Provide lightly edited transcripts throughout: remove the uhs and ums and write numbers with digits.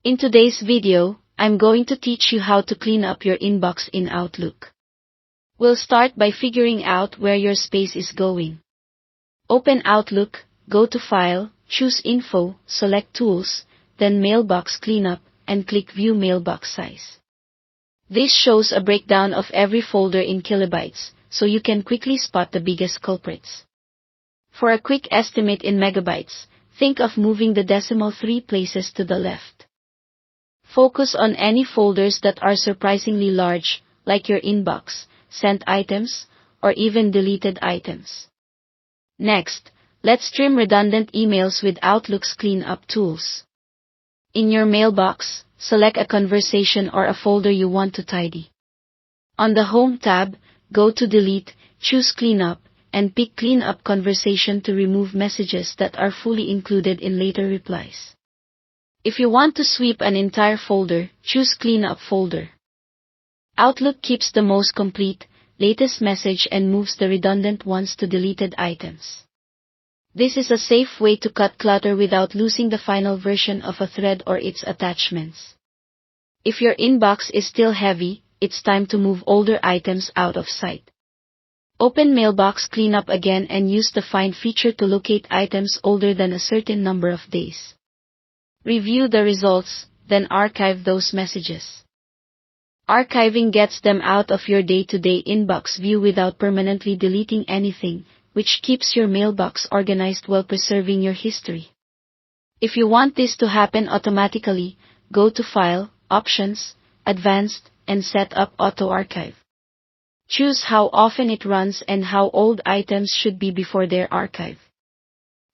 In today's video, I'm going to teach you how to clean up your inbox in Outlook. We'll start by figuring out where your space is going. Open Outlook, go to File, choose Info, select Tools, then Mailbox Cleanup, and click View Mailbox Size. This shows a breakdown of every folder in kilobytes, so you can quickly spot the biggest culprits. For a quick estimate in megabytes, think of moving the decimal 3 places to the left. Focus on any folders that are surprisingly large, like your inbox, sent items, or even deleted items. Next, let's trim redundant emails with Outlook's cleanup tools. In your mailbox, select a conversation or a folder you want to tidy. On the Home tab, go to Delete, choose Cleanup, and pick Cleanup Conversation to remove messages that are fully included in later replies. If you want to sweep an entire folder, choose Cleanup Folder. Outlook keeps the most complete, latest message and moves the redundant ones to deleted items. This is a safe way to cut clutter without losing the final version of a thread or its attachments. If your inbox is still heavy, it's time to move older items out of sight. Open Mailbox Cleanup again and use the Find feature to locate items older than a certain number of days. Review the results, then archive those messages. Archiving gets them out of your day-to-day inbox view without permanently deleting anything, which keeps your mailbox organized while preserving your history. If you want this to happen automatically, go to File, Options, Advanced, and set up Auto Archive. Choose how often it runs and how old items should be before they're archived.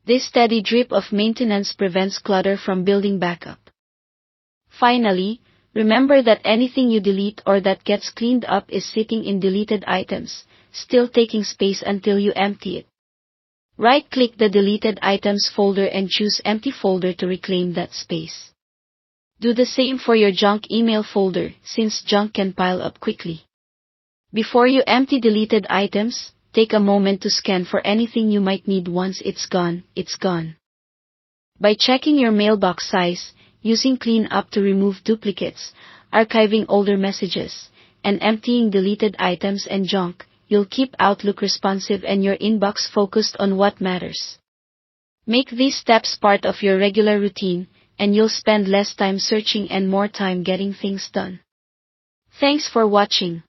This steady drip of maintenance prevents clutter from building back up. Finally, remember that anything you delete or that gets cleaned up is sitting in deleted items, still taking space until you empty it. Right-click the deleted items folder and choose Empty Folder to reclaim that space. Do the same for your junk email folder, since junk can pile up quickly. Before you empty deleted items, take a moment to scan for anything you might need. Once it's gone, it's gone. By checking your mailbox size, using Cleanup to remove duplicates, archiving older messages, and emptying deleted items and junk, you'll keep Outlook responsive and your inbox focused on what matters. Make these steps part of your regular routine, and you'll spend less time searching and more time getting things done. Thanks for watching.